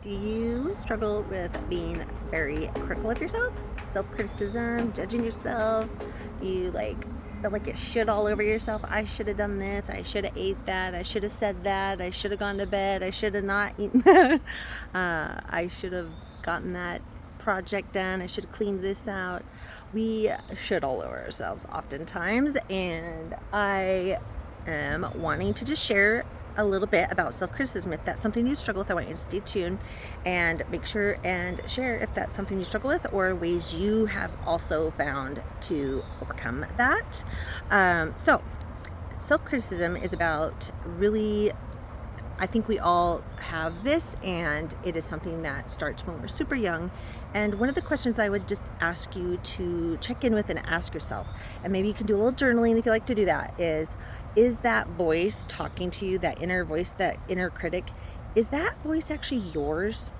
Do you struggle with being very critical of yourself? Self-criticism, judging yourself? Do you feel like you shit all over yourself? I should have done this. I should have ate that. I should have said that. I should have gone to bed. I should have not eaten. I should have gotten that project done. I should have cleaned this out. We shit all over ourselves oftentimes, and I am wanting to just share a little bit about self-criticism. If that's something you struggle with, I want you to stay tuned and make sure and share if that's something you struggle with or ways you have also found to overcome that. So self-criticism is about really, I think we all have this, and it is something that starts when we're super young. And one of the questions I would just ask you to check in with and ask yourself, and maybe you can do a little journaling if you like to do that, is that voice talking to you, that inner voice, that inner critic, is that voice actually yours?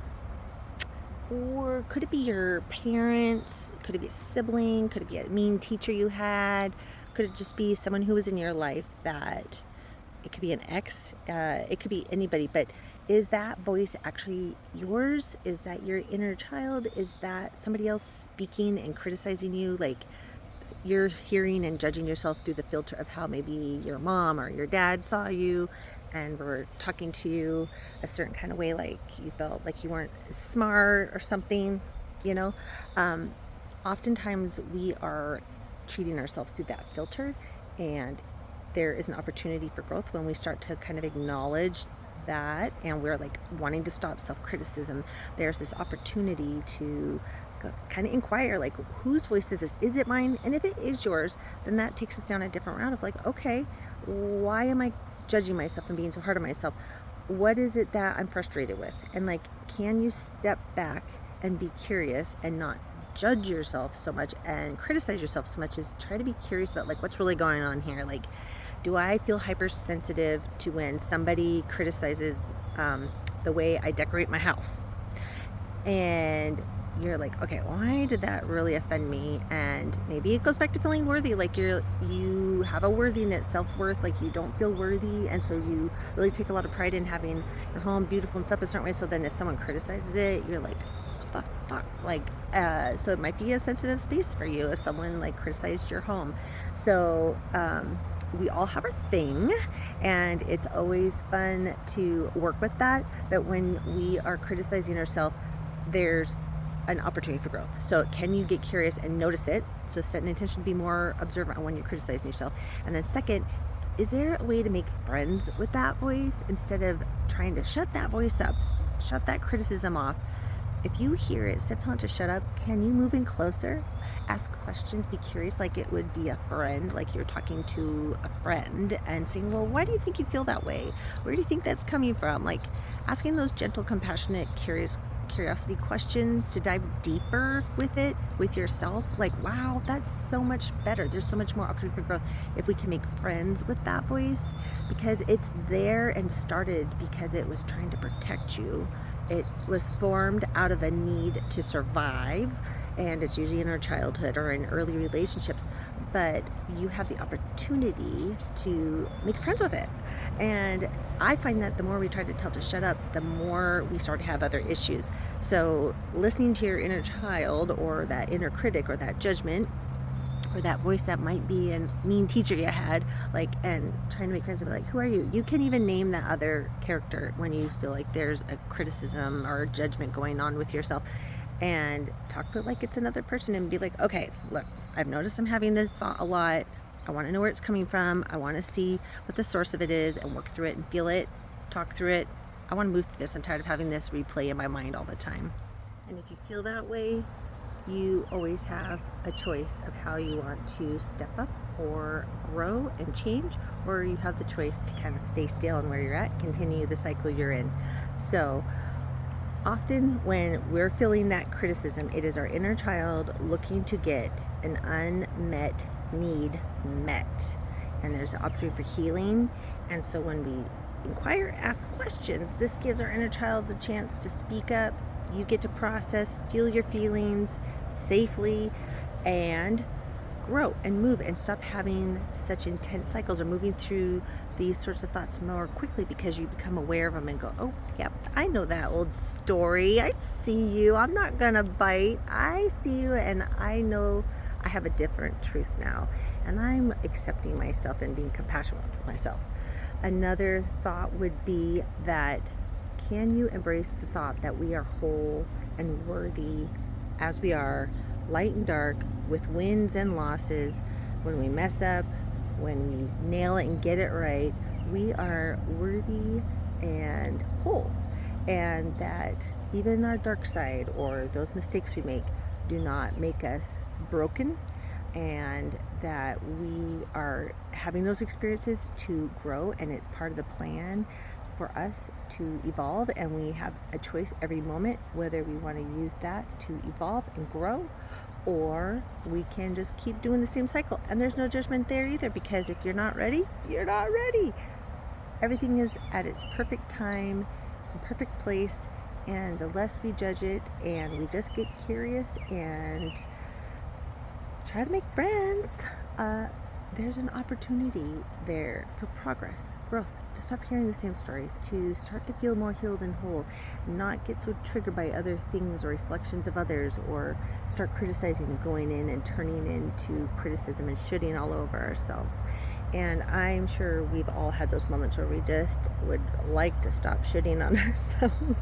Or could it be your parents? Could it be a sibling? Could it be a mean teacher you had? Could it just be someone who was in your life that it could be an ex, it could be anybody, but is that voice actually yours? Is that your inner child? Is that somebody else speaking and criticizing you? Like you're hearing and judging yourself through the filter of how maybe your mom or your dad saw you and were talking to you a certain kind of way, like you felt like you weren't smart or something, you know? Oftentimes we are treating ourselves through that filter, and there is an opportunity for growth when we start to kind of acknowledge that, and we're like wanting to stop self-criticism. There's this opportunity to kind of inquire, like, whose voice is this? Is it mine? And if it is yours, then that takes us down a different route of like, okay, why am I judging myself and being so hard on myself? What is it that I'm frustrated with? And like, can you step back and be curious and not judge yourself so much and criticize yourself so much, as try to be curious about like what's really going on here. Like, do I feel hypersensitive to when somebody criticizes the way I decorate my house? And you're like, okay, why did that really offend me? And maybe it goes back to feeling worthy. Like you have a worthiness, self-worth, like you don't feel worthy, and so you really take a lot of pride in having your home beautiful and stuff a certain way. So then if someone criticizes it, you're like, what the fuck? Like, so it might be a sensitive space for you if someone like criticized your home. So we all have our thing, and it's always fun to work with that. But when we are criticizing ourselves, there's an opportunity for growth. So can you get curious and notice it? So set an intention to be more observant on when you're criticizing yourself. And then second, is there a way to make friends with that voice instead of trying to shut that voice up, shut that criticism off? If you hear it, instead of telling it to shut up, can you move in closer? Ask questions, be curious, like it would be a friend, like you're talking to a friend and saying, well, why do you think you feel that way? Where do you think that's coming from? Like asking those gentle, compassionate, curiosity questions to dive deeper with it, with yourself. Like, wow, that's so much better. There's so much more opportunity for growth if we can make friends with that voice, because it's there and started because it was trying to protect you. It was formed out of a need to survive, and it's usually in our childhood or in early relationships, but you have the opportunity to make friends with it. And I find that the more we try to tell it to shut up, the more we start to have other issues. So listening to your inner child or that inner critic or that judgment or that voice that might be a mean teacher you had, like, and trying to make friends and be like, who are you? You can even name that other character when you feel like there's a criticism or a judgment going on with yourself, and talk to it like it's another person and be like, okay, look, I've noticed I'm having this thought a lot. I want to know where it's coming from. I want to see what the source of it is and work through it and feel it, talk through it. I want to move through this. I'm tired of having this replay in my mind all the time. And if you feel that way, you always have a choice of how you want to step up or grow and change, or you have the choice to kind of stay still and where you're at, continue the cycle you're in. So often when we're feeling that criticism, it is our inner child looking to get an unmet need met, and there's an opportunity for healing. And so when we inquire, ask questions, this gives our inner child the chance to speak up. You get to process, feel your feelings safely, and grow and move and stop having such intense cycles or moving through these sorts of thoughts more quickly, because you become aware of them and go, oh, yep, I know that old story. I see you. I'm not going to bite. I see you, and I know I have a different truth now, and I'm accepting myself and being compassionate with myself. Another thought would be that, can you embrace the thought that we are whole and worthy as we are, light and dark, with wins and losses? When we mess up, when we nail it and get it right, we are worthy and whole. And that even our dark side or those mistakes we make do not make us broken, and that we are having those experiences to grow, and it's part of the plan for us to evolve, and we have a choice every moment whether we want to use that to evolve and grow, or we can just keep doing the same cycle. And there's no judgment there either, because if you're not ready, you're not ready. Everything is at its perfect time and perfect place, and the less we judge it and we just get curious and try to make friends, there's an opportunity there for progress, growth, to stop hearing the same stories, to start to feel more healed and whole, not get so triggered by other things or reflections of others, or start criticizing and going in and turning into criticism and shitting all over ourselves. And I'm sure we've all had those moments where we just would like to stop shitting on ourselves.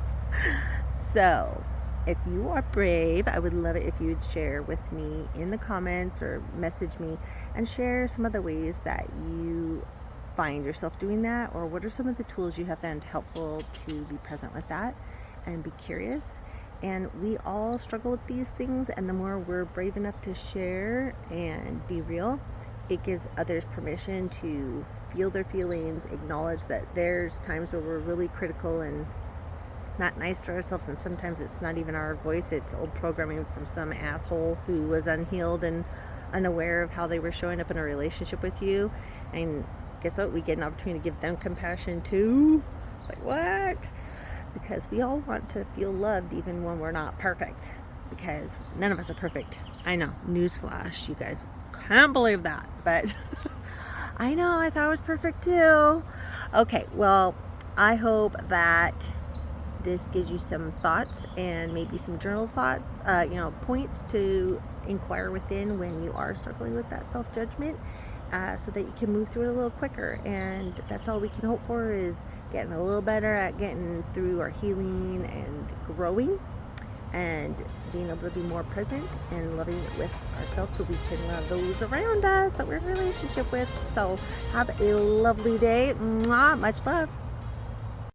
So if you are brave, I would love it if you would share with me in the comments or message me and share some of the ways that you find yourself doing that, or what are some of the tools you have found helpful to be present with that and be curious. And we all struggle with these things, and the more we're brave enough to share and be real, it gives others permission to feel their feelings, acknowledge that there's times where we're really critical and not nice to ourselves, and sometimes it's not even our voice, it's old programming from some asshole who was unhealed and unaware of how they were showing up in a relationship with you. And guess what? We get an opportunity to give them compassion too. Like, what? Because we all want to feel loved even when we're not perfect, because none of us are perfect. I know, newsflash, you guys can't believe that, but I know, I thought I was perfect too. Okay, well, I hope that this gives you some thoughts and maybe some journal thoughts, points to inquire within when you are struggling with that self-judgment, so that you can move through it a little quicker. And that's all we can hope for, is getting a little better at getting through our healing and growing, and being able to be more present and loving it with ourselves, so we can love those around us that we're in a relationship with. So have a lovely day. Mwah, much love.